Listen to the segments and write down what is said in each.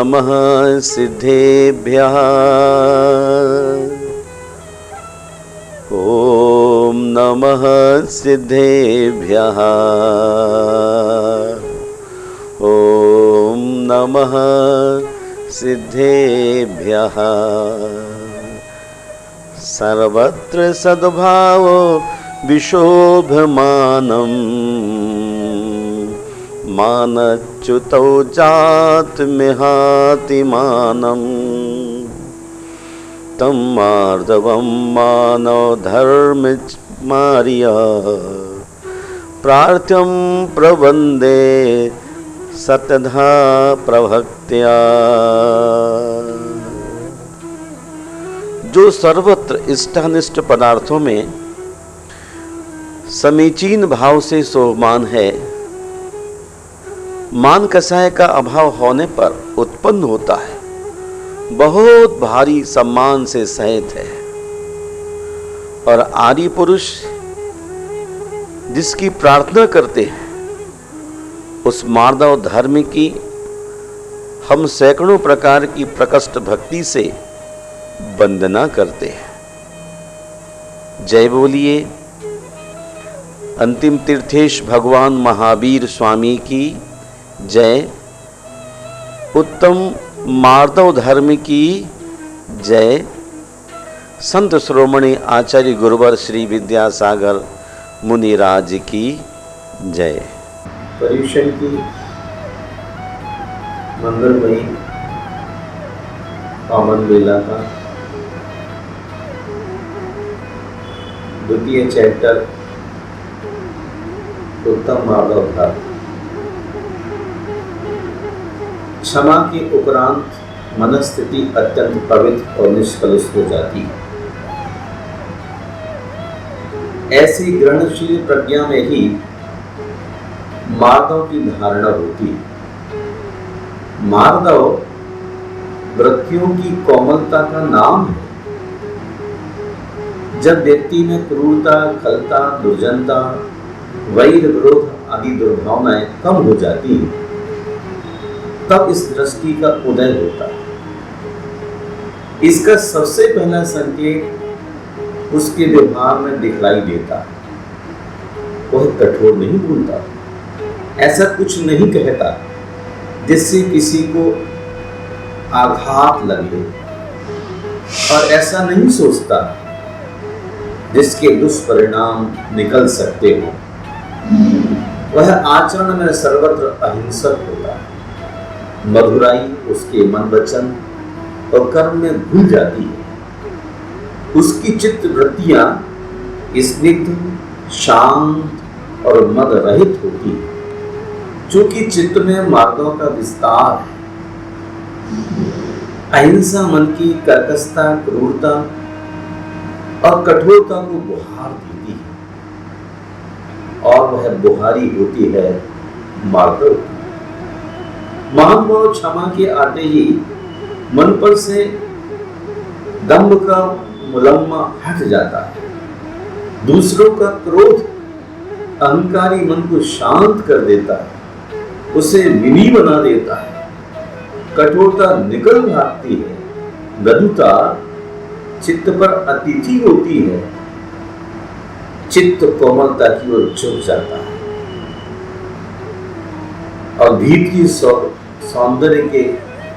नमः सिद्धेभ्यः। ॐ नमः सिद्धेभ्यः। ॐ नमः सिद्धेभ्यः। सर्वत्र सद्भावो विशोभमानं मानच्युतौ जातमिहातिमानं तं मार्दवं मानवधर्ममार्य प्रार्थ्यं प्रवन्दे सतधा प्रभक्त्या। जो सर्वत्र इष्टानिष्ट पदार्थों में समीचीन भाव से शोभमान है, मान कषाय का अभाव होने पर उत्पन्न होता है, बहुत भारी सम्मान से सहित है। और आदि पुरुष जिसकी प्रार्थना करते हैं, उस मार्दव धर्म की हम सैकड़ों प्रकार की प्रकट भक्ति से वंदना करते हैं। जय बोलिए अंतिम तीर्थेश भगवान महावीर स्वामी की जय। उत्तम मार्दव धर्म की जय। संत श्रोमणी आचार्य गुरुवर श्री विद्यासागर मुनिराज की जय। पर्युषण की मंगलमयी पावन बेला का द्वितीय चैप्टर उत्तम मार्दव धर्म। क्षमा के उपरांत मनस्थिति अत्यंत पवित्र और निष्कलुष हो जाती है। ऐसी ग्रहणशील प्रज्ञा में ही मार्दव की धारणा होती है। मार्दव वृत्तियों की कोमलता का नाम है। जब व्यक्ति में क्रूरता, खलता, दुर्जनता, वैर, विरोध आदि दुर्भावनाएं कम हो जाती हैं, तब इस दृष्टि का उदय होता है। इसका सबसे पहला संकेत उसके व्यवहार में दिखलाई देता है। वह कठोर नहीं बोलता, ऐसा कुछ नहीं कहता जिससे किसी को आघात लगे, और ऐसा नहीं सोचता जिसके दुष्परिणाम निकल सकते हो। वह आचरण में सर्वत्र अहिंसक होता है। मधुराई उसके मन, वचन और कर्म में घुल जाती है। उसकी चित्त वृत्तियां स्निग्ध, शांत और मद रहित होती है। चूंकि चित्त में मार्गों का विस्तार है, अहिंसा मन की कर्कशता, क्रूरता और कठोरता को बुहार देती है, और वह बुहारी होती है मार्दव। महानुभाव क्षमा के आते ही मन पर से दंभ का मुलम्मा हट जाता है। दूसरों का क्रोध अहंकारी मन को शांत कर देता है, उसे विनी बना देता है। कठोरता निकल भागती है, मृदुता चित्त पर अतिथि होती है, चित्त कोमलता की ओर झुक जाता है और भीतरी सौंदर्य के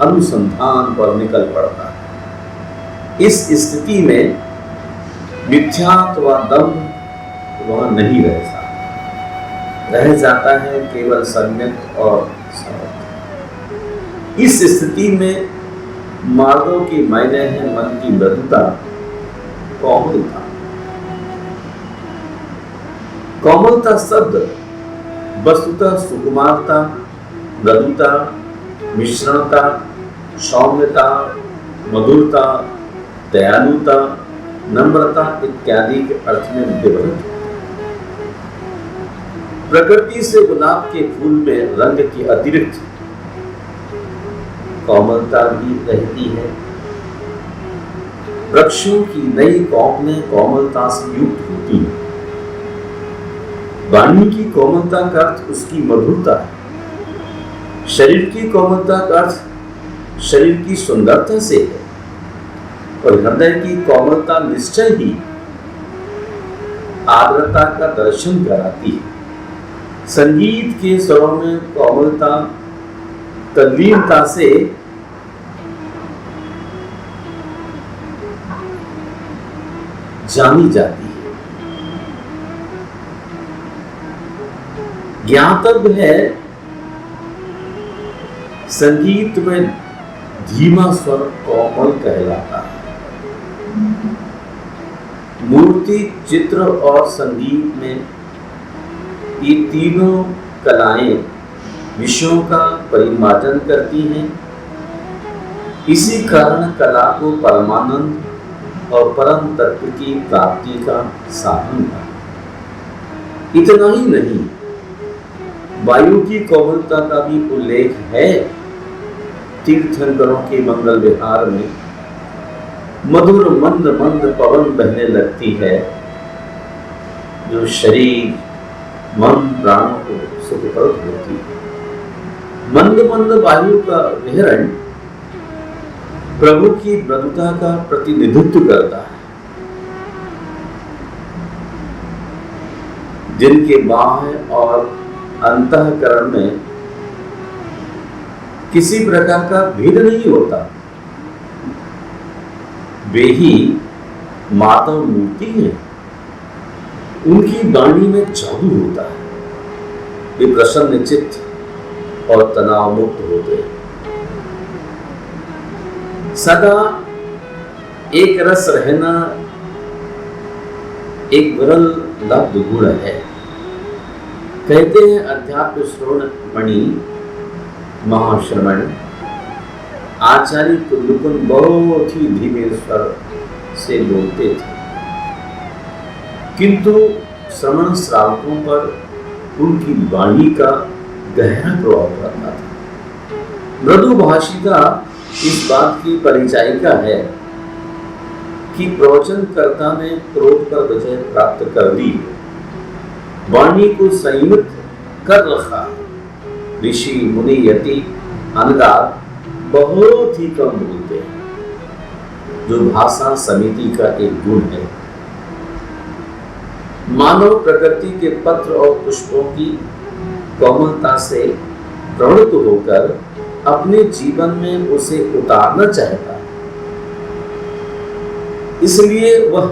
अनुसंधान पर निकल पड़ता है। इस स्थिति में मिथ्यात्व दंभ वह नहीं रहता, रह जाता है केवल सम्यक और समर्थ। इस स्थिति में मार्गों की मायने है मन की मृदुता, कोमलता। कोमलता शब्द वस्तुतः सुकुमारता, मृदुता, मिश्रणता, सौम्यता, मधुरता, दयालुता, नम्रता इत्यादि के अर्थ में विवृत। प्रकृति से गुलाब के फूल में रंग की अतिरिक्त कोमलता भी रहती है। वृक्षों की नई कौपलें कोमलता से युक्त होती हैं। वाणी की कोमलता का अर्थ उसकी मधुरता है। शरीर की कोमलता का अर्थ शरीर की सुंदरता से है और हृदय की कोमलता निश्चय ही आर्द्रता का दर्शन कराती है। संगीत के स्वरों में कोमलता तल्लीनता से जानी जाती है। ज्ञातव्य है संगीत में धीमा स्वर कोमल कहलाता है। मूर्ति, चित्र और संगीत में ये तीनों कलाएं विषयों का परिमार्जन करती हैं। इसी कारण कला को परमानंद और परम तत्व की प्राप्ति का साधन है। इतना ही नहीं, वायु की कोमलता का भी उल्लेख है। तीर्थंकरों के मंगल विहार में मधुर मंद मंद पवन बहने लगती है, जो शरीर मन प्राणों को सुखप्रद होती है। मंद मंद वायु का विहरण प्रभु की मृदुता का प्रतिनिधित्व करता है, जिनके बाह्य और अंतःकरण में किसी प्रकार का भेद नहीं होता, वे ही माधव मूर्ति हैं। उनकी वाणी में जादू होता है। वे प्रसन्न चित्त और तनाव मुक्त होते हैं। सदा एक रस रहना एक विरल लब्ध गुण है। कहते हैं अध्यात्म श्रवण मणि महाश्रवण आचार्य कुल्लुकुन बहुत ही धीमे स्वर से बोलते थे, किंतु श्रवण श्रावकों पर उनकी वाणी का गहरा प्रभाव पड़ता था। मृदुभाषिता इस बात की परिचायिका है कि प्रवचनकर्ता ने क्रोध पर विजय प्राप्त कर ली, वाणी को संयमित कर रखा। ऋषि मुनि यति अनगार बहुत ही कम बोलते हैं, जो भाषा समिति का एक गुण है। मानव प्रकृति के पत्र और पुष्पों की कोमलता से प्रवृत्त होकर अपने जीवन में उसे उतारना चाहता है। इसलिए वह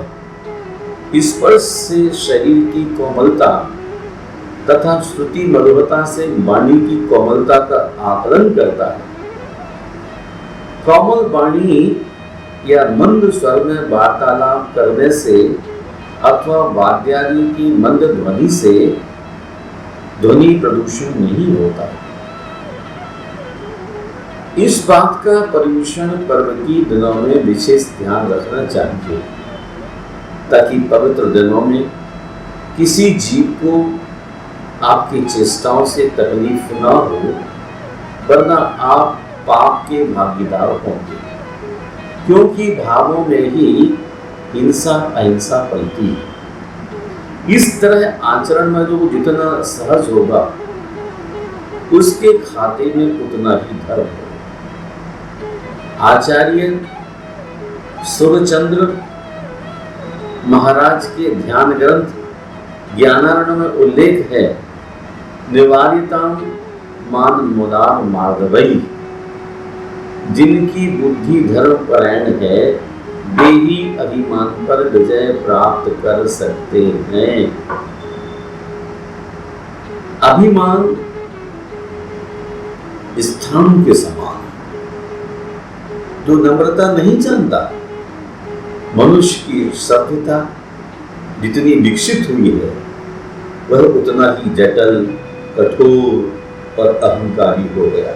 स्पर्श से शरीर की कोमलता तथा श्रुति मधुरता से वाणी की कोमलता का आकलन करता है। कोमल वाणी या मंद स्वर में वार्तालाप करने से अथवा वाद्यादि की मंद ध्वनि से ध्वनि प्रदूषण नहीं होता। इस बात का पर्यूषण पर्व की दिनों में विशेष ध्यान रखना चाहिए, ताकि पवित्र दिनों में किसी जीव को आपकी चेष्टाओं से तकलीफ न हो, वरना आप पाप के भागीदार होंगे, क्योंकि भावों में ही हिंसा अहिंसा पलती है। इस तरह आचरण में जो जितना सहज होगा, उसके खाते में उतना ही धर्म होगा। आचार्य सूर्यचंद्र महाराज के ध्यान ग्रंथ ज्ञानारण में उल्लेख है, निवारितां मान मुदार मार्गवई, जिनकी बुद्धि धर्म परायण है, वे ही अभिमान पर विजय प्राप्त कर सकते हैं। अभिमान स्थान के समान, जो नम्रता नहीं जानता। मनुष्य की सभ्यता जितनी विकसित हुई है, वह उतना ही जटिल, कठोर और अहंकारी हो गया।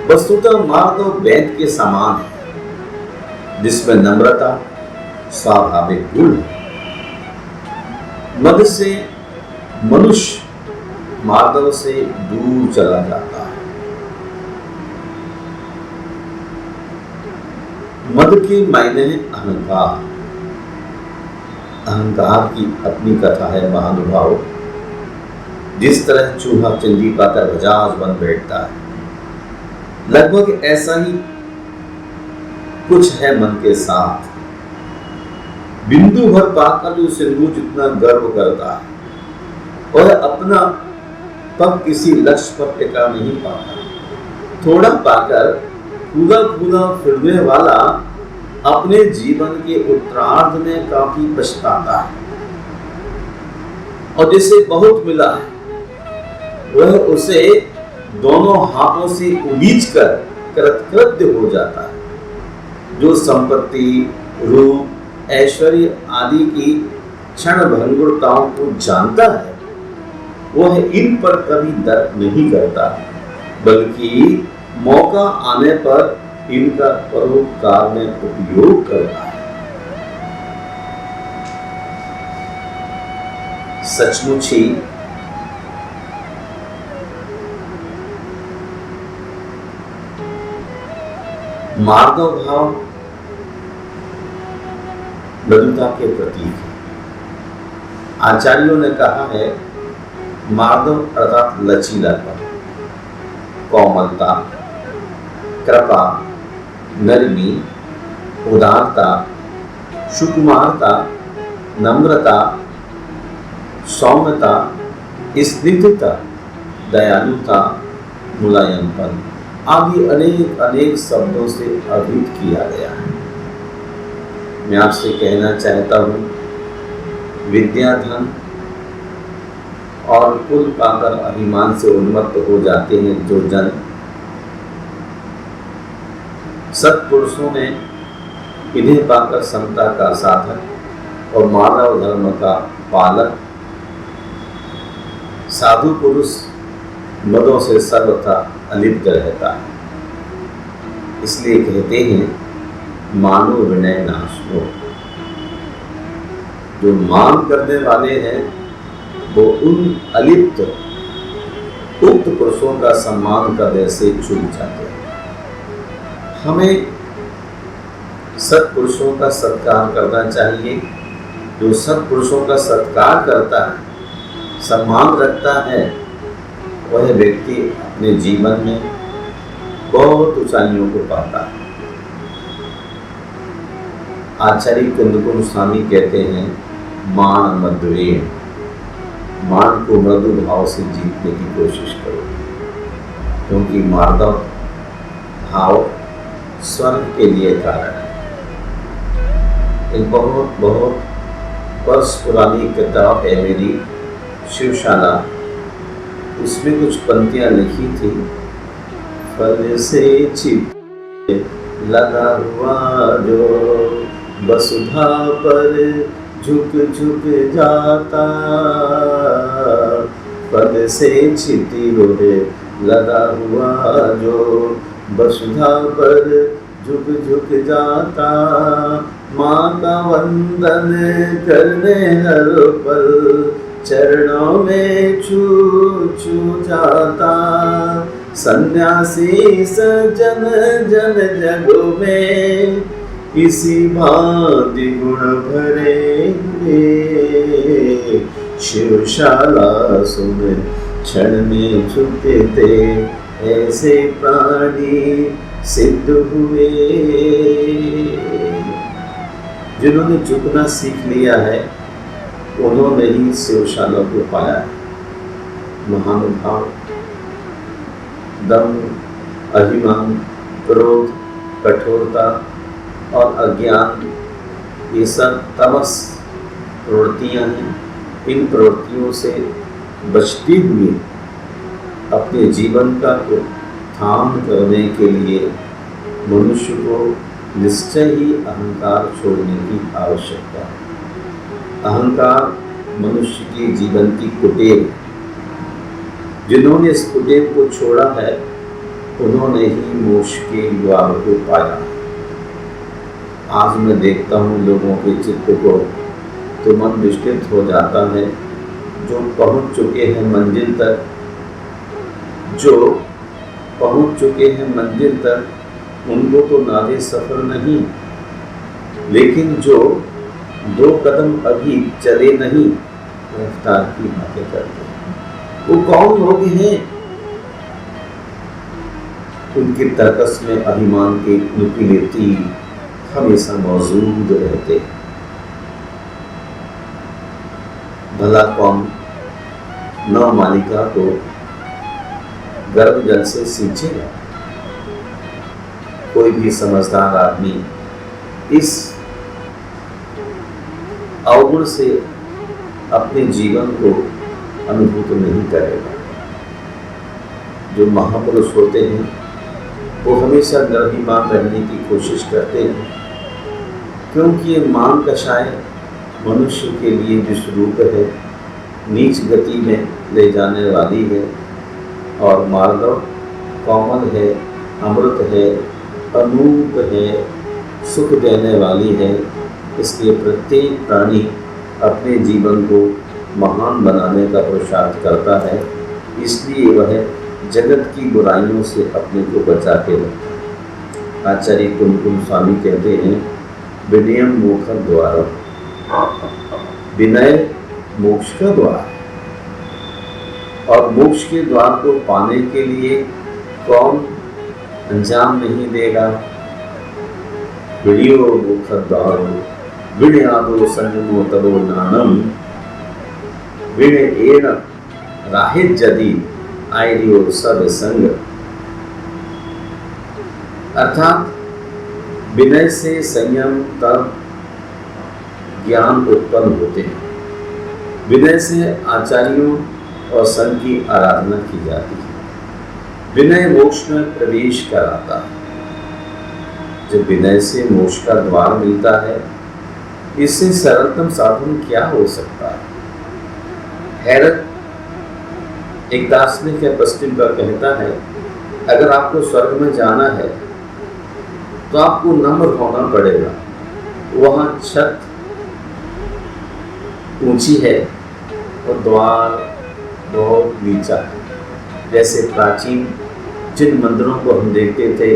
वस्तुतः मार्ग और वेद के समान है, जिसमें नम्रता स्वाभाविक गुण है। मद से मनुष्य मार्ग से दूर चला जाता है। मद के मायने अहंकार। अहंकार की अपनी कथा है महानुभाव। जिस तरह चूहा चिंदी पाकर बजाज बन बैठता है, लगभग ऐसा ही कुछ है मन के साथ। बिंदु भर पाकर जो सिंधु जितना गर्व करता है और अपना पग किसी लक्ष्य पर टिका नहीं पाता, थोड़ा पाकर पूरा पूरा फिरने वाला अपने जीवन के उत्तरार्ध में काफी पछताता है, और जिसे बहुत मिला है वह उसे दोनों हाथों से उलीझ कर कृतकृत्य हो जाता है। जो संपत्ति, रूप, ऐश्वर्य आदि की क्षण भंगुरताओं को जानता है वह इन पर कभी दर्द नहीं करता, बल्कि मौका आने पर इनका परोपकार में उपयोग करता है। सचमुच ही मार्दव भाव मृदुता के प्रतीक है। आचार्यों ने कहा है मार्दव अर्थात लचीलापन, कोमलता, कृपा, नरमी, उदारता, सुकुमारता, नम्रता, सौम्यता, स्निग्धता, दयालुता, मुलायमपन आदि अनेक अनेक शब्दों से अभिहित किया गया है। मैं आपसे कहना चाहता हूँ, विद्या, धन और कुल पाकर अभिमान से उन्मत्त हो जाते हैं जो जन, सत्पुरुषों ने इन्हें पाकर समता का साधक और मानव धर्म का पालक, साधु पुरुष मदों से सर्वथा अलिप्त रहता है। इसलिए कहते हैं मानो विनय नाशो। जो मान करने वाले हैं वो उन अलिप्त उक्त पुरुषों का सम्मान करने से चूक जाते हैं। हमें सत्पुरुषों का सत्कार करना चाहिए। जो सत्पुरुषों का सत्कार करता है, सम्मान रखता है, वह व्यक्ति अपने जीवन में बहुत ऊंचाइयों को पाता है। आचार्य कुंदकुंड स्वामी कहते हैं मान मधुरेण, मान को मृदु भाव से जीतने की कोशिश करो, क्योंकि मार्दव भाव स्वर्ग के लिए कारण है। एक बहुत बहुत वर्ष पुरानी किताब है मेरी शिवशाला, उसमें कुछ पंक्तियां लिखी थी। फल से छिप लगा हुआ जो वसुधा पर झुक झुक जाता, फल से छिपी रोहे लगा हुआ जो वसुधा पर झुक झुक जाता, माँ का वंदन करने हर पल चरणों में छू छू जाता, सन्यासी सजन जन जगों में इसी भांति गुण भरे हुए, शिवशाला सुन क्षण में झुके थे ऐसे प्राणी सिद्ध हुए। जिन्होंने झुकना सीख लिया है उन्होंने ही शिवशाला को पाया है। महानुभाव दम, अभिमान, क्रोध, कठोरता और अज्ञान ये सब तमस प्रवृत्तियां हैं। इन प्रवृत्तियों से बचती हुई अपने जीवन का उत्थान करने के लिए मनुष्य को निश्चय ही अहंकार छोड़ने की आवश्यकता है। अहंकार मनुष्य के जीवन की कुटेव, जिन्होंने इस कुटेव को छोड़ा है उन्होंने ही मोक्ष के द्वार को पाया। आज मैं देखता हूँ लोगों के चित्त को तो मन विचलित हो जाता है। जो पहुँच चुके हैं मंजिल तक, जो पहुँच चुके हैं मंजिल तक उनको तो नादे सफर नहीं, लेकिन जो 2 कदम अभी चले नहीं रफ्तार की बातें करते हैं। वो कौन लोग हैं उनके तर्कस में अभिमान के नुकीले तीर हमेशा मौजूद रहते। भला कौन नौ मालिका को गर्भ जल से सींचेगा? कोई भी समझदार आदमी इस अवगुण से अपने जीवन को अनुभूत नहीं करेगा। जो महापुरुष होते हैं वो हमेशा गर्भिमान रहने की कोशिश करते हैं, क्योंकि ये मान कषाय मनुष्य के लिए विश्वरूप है, नीच गति में ले जाने वाली है, और मार्दव कोमल है, अमृत है, अनूप है, सुख देने वाली है। इसलिए प्रत्येक प्राणी अपने जीवन को महान बनाने का पुरुषार्थ करता है, इसलिए वह जगत की बुराइयों से अपने को बचा के रखता है। आचार्य कुमकुम स्वामी कहते हैं, विनयम मोक्ष द्वार, विनय मोक्ष का द्वार, और मोक्ष के द्वार को पाने के लिए कौन अंजाम नहीं देगा। विनयो मोक्ष द्वारो विनयादो संयमो तरो नानम, विनयेन राहित जदि आयरियो सब संग। अर्थात विनय से संयम तब ज्ञान उत्पन्न होते हैं। विनय से आचार्यों और संघ की आराधना की जाती है। विनय मोक्ष में प्रवेश कराता है। जब विनय से मोक्ष का द्वार मिलता है, इससे सरलतम साधन क्या हो सकता है। हैरत एक दार्शनिक है पश्चिम का कहता है, अगर आपको स्वर्ग में जाना है तो आपको नम्र होना पड़ेगा। वहाँ छत ऊंची है और द्वार बहुत नीचा है। जैसे प्राचीन जिन मंदिरों को हम देखते थे,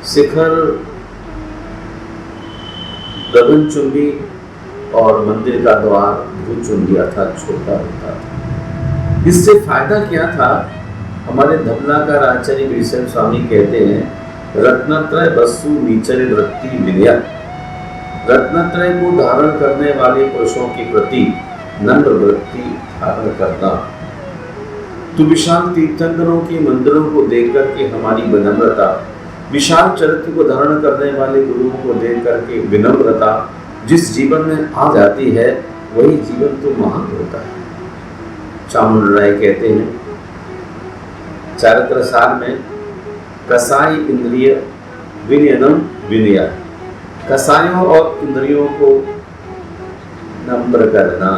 शिखर गगनचुंबी और मंदिर का द्वार भूचुंबी अर्थात छोटा होता था। इससे फायदा क्या था? हमारे धमलाकार आचार्य वीरसेन स्वामी कहते हैं, रत्नत्रय वस्तु नीचर वृत्ति विनय। रत्नत्रय को धारण करने वाले पुरुषों के प्रति नम्र वृत्ति धारण करना। तो विशाल तीर्थंकरों के मंदिरों को देख करके हमारी विनम्रता, विशाल चरित्र को धारण करने वाले गुरुओं को देख करके विनम्रता जिस जीवन में आ जाती है, वही जीवन तो महान होता है। चामुंड राय कहते हैं चारित्र सार में, कसाई इंद्रिय विनयनम विनय। कसायों और इंद्रियों को नम्र करना,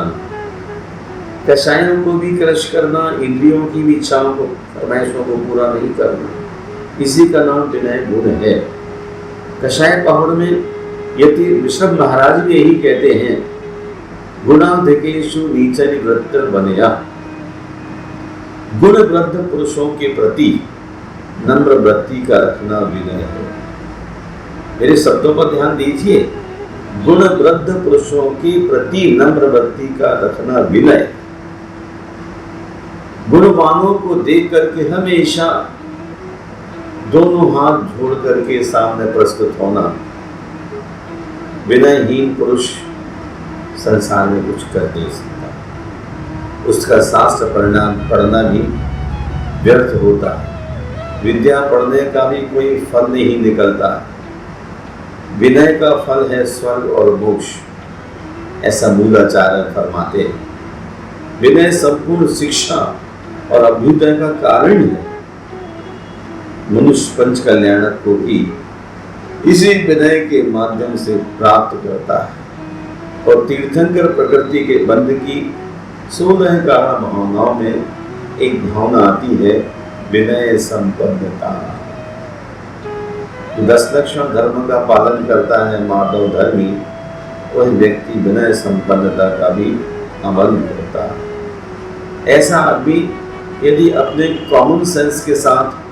कसायों को भी क्रश करना, इंद्रियों की भी इच्छाओं को, फरमाइशों को पूरा नहीं करना, इसी का नाम विनय गुण है। कसाय पहाड़ में यति ऋषभ महाराज भी यही कहते हैं, गुणाधिकेषु नीचरि वृत्तिर बनया। गुणवृद्ध पुरुषों के प्रति नम्र वृत्ति का रखना विनय है। मेरे शब्दों पर ध्यान दीजिए, गुणवृद्ध पुरुषों के प्रति नम्र वृत्ति का रखना विनय। गुणवानों को देख करके हमेशा दोनों हाथ जोड़ करके सामने प्रस्तुत होना। विनयहीन पुरुष संसार में कुछ कर नहीं सकता, उसका शास्त्र परिणाम पढ़ना भी व्यर्थ होता है। विद्या पढ़ने का भी कोई फल नहीं निकलता। विनय का फल है स्वर्ग और मोक्ष, ऐसा मूलाचार्य फरमाते हैं। विनय संपूर्ण शिक्षा और अभ्युदय का कारण है। मनुष्य पंच कल्याणक को भी इसी विनय के माध्यम से प्राप्त करता है। और तीर्थंकर प्रकृति के बंध की 16 कारण भावनाओं में एक भावना आती है, विनय संपन्नता। 10 लक्षण धर्म का पालन करता है माधव धर्मी, वह व्यक्ति विनय संपन्नता का भी अमल करता है। ऐसा आदमी यदि अपने कॉमन सेंस के साथ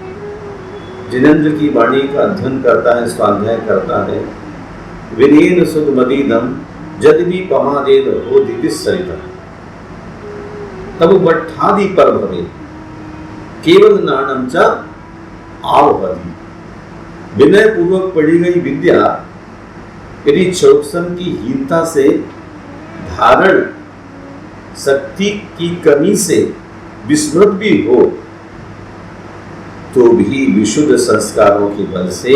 जिनेंद्र की वाणी का अध्ययन करता है, स्वाध्याय करता है, विनीन सुध मदीदम यदि भी पमादेद हो दिदिस सरिता, तब बट्ठादि पर भवे केवल नानम च आवहति। विनय पूर्वक पढ़ी गई विद्या यदि चौकसन की हीनता से, धारण शक्ति की कमी से विस्मृत भी हो, तो भी विशुद्ध संस्कारों के बल से,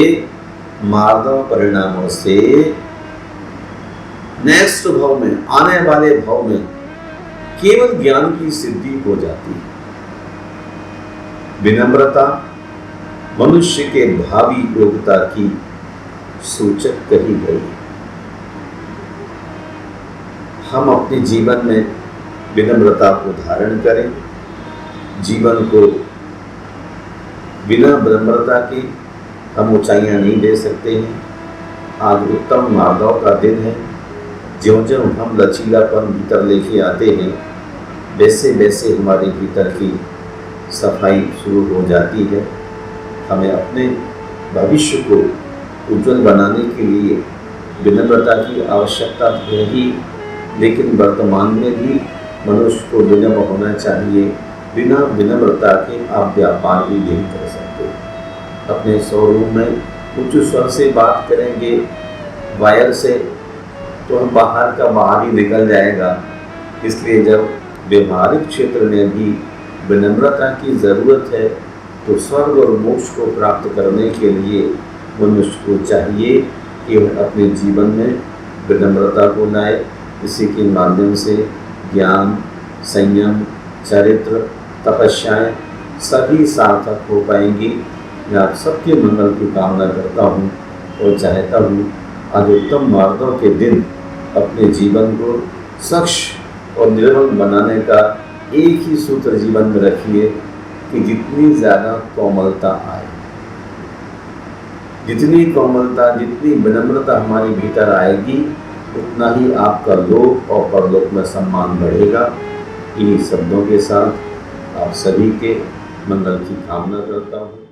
मार्दव परिणामों से नेक्स्ट भाव में, आने वाले भाव में केवल ज्ञान की सिद्धि हो जाती है। विनम्रता मनुष्य के भावी योग्यता की सूचक कही गई। हम अपने जीवन में विनम्रता को धारण करें। जीवन को बिना विनम्रता के हम ऊंचाइयां नहीं दे सकते हैं। आज उत्तम मार्दव का दिन है। ज्यों ज्यों हम लचीलापन भीतर लेके आते हैं, वैसे वैसे हमारे भीतर की सफाई शुरू हो जाती है। हमें अपने भविष्य को उज्जवल बनाने के लिए विनम्रता की आवश्यकता है ही, लेकिन वर्तमान में भी मनुष्य को विनम्र होना चाहिए। बिना विनम्रता के आप व्यापार भी नहीं कर सकते। अपने शोरूम में उच्च स्वर से बात करेंगे वायर से, तो हम बाहर का बाहर ही निकल जाएगा। इसलिए जब व्यवहारिक क्षेत्र में भी विनम्रता की ज़रूरत है, तो स्वर्ग और मोक्ष को प्राप्त करने के लिए मनुष्य को चाहिए कि वह अपने जीवन में विनम्रता को लाए। इसी के माध्यम से ज्ञान, संयम, चरित्र, तपस्याएं सभी सार्थक हो पाएंगी। मैं आप सबके मंगल की कामना करता हूँ और चाहता हूँ आज उत्तम मार्दव के दिन अपने जीवन को स्वच्छ और निर्मल बनाने का एक ही सूत्र जीवन में रखिए कि जितनी ज़्यादा कोमलता आए, जितनी कोमलता, जितनी विनम्रता हमारे भीतर आएगी, उतना ही आपका लोक और परलोक में सम्मान बढ़ेगा। इन्हीं शब्दों के साथ आप सभी के मंगल की कामना करता हूँ।